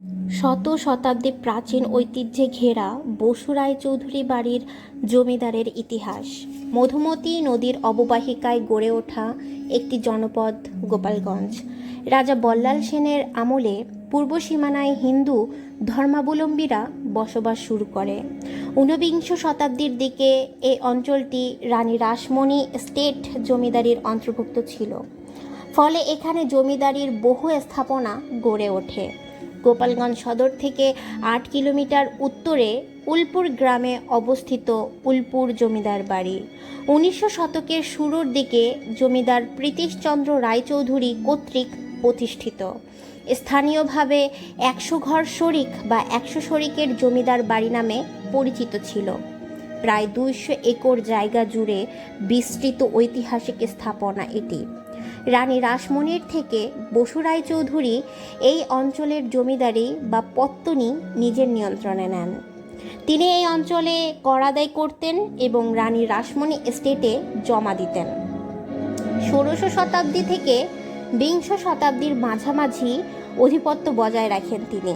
শত শতাব্দী প্রাচীন ঐতিহ্যে ঘেরা বসু রায়চৌধুরী বাড়ির জমিদারের ইতিহাস। মধুমতি নদীর অববাহিকায় গড়ে ওঠা একটি জনপদ গোপালগঞ্জ। রাজা বল্লাল সেনের আমলে পূর্ব সীমানায় হিন্দু ধর্মাবলম্বীরা বসবাস শুরু করে। ঊনবিংশ শতাব্দীর দিকে এই অঞ্চলটি রানী রাসমণি এস্টেট জমিদারির অন্তর্ভুক্ত ছিল। ফলে এখানে জমিদারির বহু স্থাপনা গড়ে ওঠে। গোপালগঞ্জ সদর থেকে ৮ কিলোমিটার উত্তরে উলপুর গ্রামে অবস্থিত উলপুর জমিদার বাড়ি ১৯০০ শতকের শুরুর দিকে জমিদার প্রীতিশচন্দ্র রায়চৌধুরী কর্তৃক প্রতিষ্ঠিত। স্থানীয়ভাবে ১০০ ঘর শরিক বা ১০০ শরিকের জমিদার বাড়ি নামে পরিচিত ছিল। প্রায় ২০০ একর জায়গা জুড়ে বিস্তৃত ঐতিহাসিক স্থাপনা এটি। রানী রাসমণির থেকে বসু রায়চৌধুরী এই অঞ্চলের জমিদারি বা পত্তনি নিজের নিয়ন্ত্রণে নেন। তিনি এই অঞ্চলে কর আদায় করতেন এবং রানী রাসমণি এস্টেটে জমা দিতেন। ১৬শ শতাব্দী থেকে বিংশ শতাব্দীর মাঝামাঝি আধিপত্য বজায় রাখেন তিনি।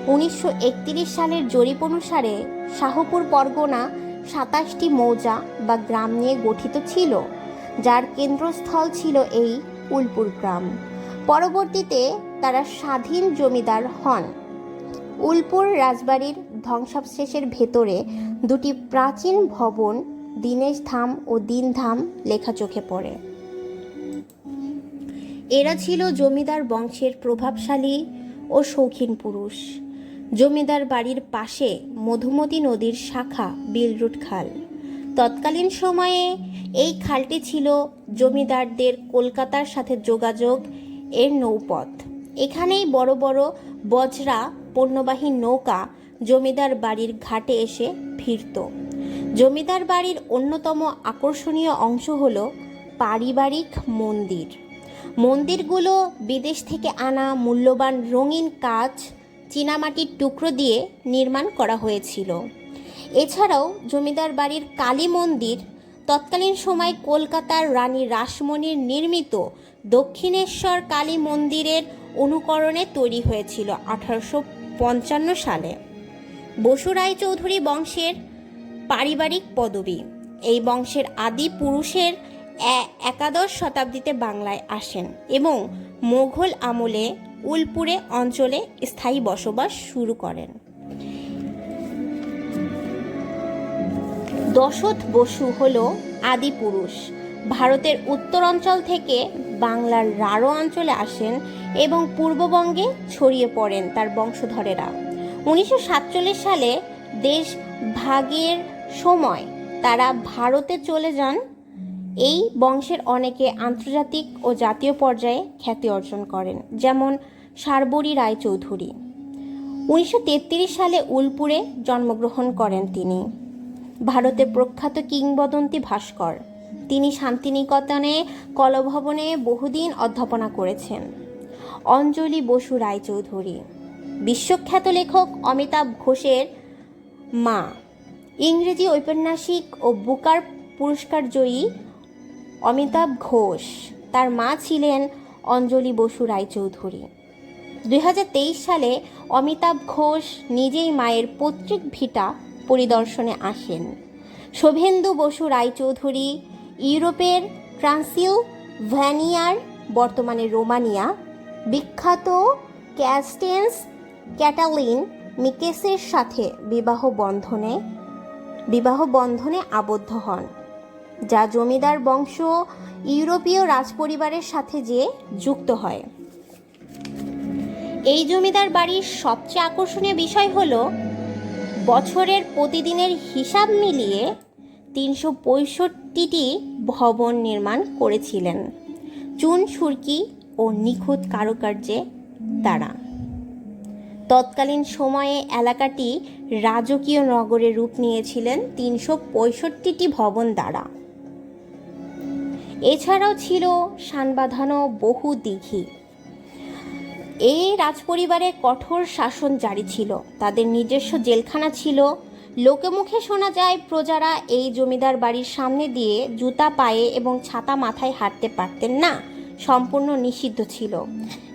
১৯৩১ সালের জরিপ অনুসারে শাহপুর পরগনা ২৭টি মৌজা বা গ্রাম নিয়ে গঠিত ছিল, যার কেন্দ্রস্থল ছিল এই উলপুর গ্রাম। পরবর্তীতে তারা স্বাধীন জমিদার হন। উলপুর রাজবাড়ির ধ্বংসাবশেষের ভেতরে দুটি প্রাচীন ভবন দীনেশ ধাম ও দীনধাম লেখা চোখে পড়ে। এরা ছিল জমিদার বংশের প্রভাবশালী ও শৌখিন পুরুষ। জমিদার বাড়ির পাশে মধুমতি নদীর শাখা বিলরুট খাল। তৎকালীন সময়ে এই খালটি ছিল জমিদারদের কলকাতার সাথে যোগাযোগ এর নৌপথ। এখানেই বড় বড় বজরা পণ্যবাহী নৌকা জমিদার বাড়ির ঘাটে এসে ভিড়ত। জমিদার বাড়ির অন্যতম আকর্ষণীয় অংশ হল পারিবারিক মন্দির। মন্দিরগুলো বিদেশ থেকে আনা মূল্যবান রঙিন কাচ, চীনামাটির টুকরো দিয়ে নির্মাণ করা হয়েছিল। এছাড়াও জমিদার বাড়ির কালী মন্দির তৎকালীন সময় কলকাতার রানী রাসমণির নির্মিত দক্ষিণেশ্বর কালী মন্দিরের অনুকরণে তৈরি হয়েছিল ১৮৫৫ সালে। বসু রায়চৌধুরী বংশের পারিবারিক পদবী। এই বংশের আদি পুরুষের একাদশ শতাব্দীতে বাংলায় আসেন এবং মোঘল আমলে উলপুরে অঞ্চলে স্থায়ী বসবাস শুরু করেন। দশরথ বসু হল আদি পুরুষ। ভারতের উত্তরাঞ্চল থেকে বাংলার রাঢ় অঞ্চলে আসেন এবং পূর্ববঙ্গে ছড়িয়ে পড়েন তার বংশধরেরা। ১৯৪৭ সালে দেশ ভাগের সময় তারা ভারতে চলে যান। এই বংশের অনেকে আন্তর্জাতিক ও জাতীয় পর্যায়ে খ্যাতি অর্জন করেন, যেমন শার্বরী রায়চৌধুরী। ১৯৩৩ সালে উলপুরে জন্মগ্রহণ করেন তিনি। ভারতে প্রখ্যাত কিংবদন্তি ভাস্কর। তিনি শান্তিনিকেতনে কলাভবনে বহুদিন অধ্যাপনা করেছেন। অঞ্জলি বসু রায়চৌধুরী বিশ্বখ্যাত লেখক অমিতাভ ঘোষের মা। ইংরেজি ঔপন্যাসিক ও বুকার পুরস্কার জয়ী অমিতাভ ঘোষ, তার মা ছিলেন অঞ্জলি বসু রায়চৌধুরী। ২০২৩ সালে অমিতাভ ঘোষ নিজেই মায়ের পৈতৃক ভিটা পরিদর্শনে আসেন। শুভেন্দু বসু রায়চৌধুরী ইউরোপের ট্রান্সিলভ্যানিয়ার বর্তমানে রোমানিয়া বিখ্যাত ক্যাস্টেন্স ক্যাটালিন মিকেসের সাথে বিবাহ বন্ধনে আবদ্ধ হন, যা জমিদার বংশ ইউরোপীয় রাজপরিবারের সাথে যে যুক্ত হয়। এই জমিদার বাড়ির সবচেয়ে আকর্ষণীয় বিষয় হল বছরের প্রতিদিনের হিসাব মিলিয়ে ৩৬৫টি ভবন নির্মাণ করেছিলেন চুন সুরকি ও নিখুঁত কারুকার্যে দ্বারা। তৎকালীন সময়ে এলাকাটি রাজকীয় নগরের রূপ নিয়েছিলেন ৩৬৫টি ভবন দ্বারা। এছাড়াও ছিল শান বাঁধানো বহু দিঘি। এই রাজপরিবারের কঠোর শাসন জারি ছিল। তাদের নিজস্ব জেলখানা ছিল। লোকে মুখে শোনা যায় প্রজারা এই জমিদার বাড়ির সামনে দিয়ে জুতা পায়ে এবং ছাতা মাথায় হাঁটতে পারতেন না, সম্পূর্ণ নিষিদ্ধ ছিল।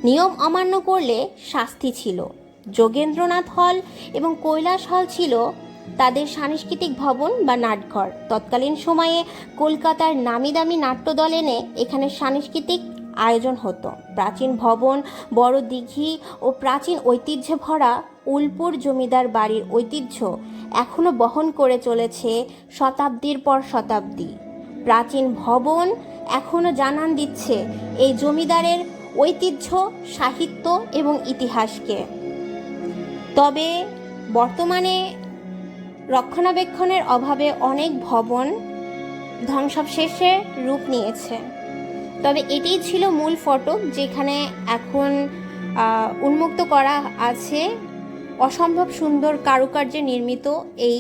নিয়ম অমান্য করলে শাস্তি ছিল। যোগেন্দ্রনাথ হল এবং কৈলাস হল ছিল তাদের সাংস্কৃতিক ভবন বা নাটঘর। তৎকালীন সময়ে কলকাতার নামি দামি নাট্যদল এনে এখানে সাংস্কৃতিক আয়োজন হতো। প্রাচীন ভবন, বড় দিঘি ও প্রাচীন ঐতিহ্যে ভরা উলপুর জমিদার বাড়ির ঐতিহ্য এখনও বহন করে চলেছে শতাব্দীর পর শতাব্দী। প্রাচীন ভবন এখনও জানান দিচ্ছে এই জমিদারের ঐতিহ্য, সাহিত্য এবং ইতিহাসকে। তবে বর্তমানে রক্ষণাবেক্ষণের অভাবে অনেক ভবন ধ্বংসাবশেষে রূপ নিয়েছে। তবে এটিই ছিল মূল ফটক, যেখানে এখন উন্মুক্ত করা আছে অসম্ভব সুন্দর কারুকার্যে নির্মিত এই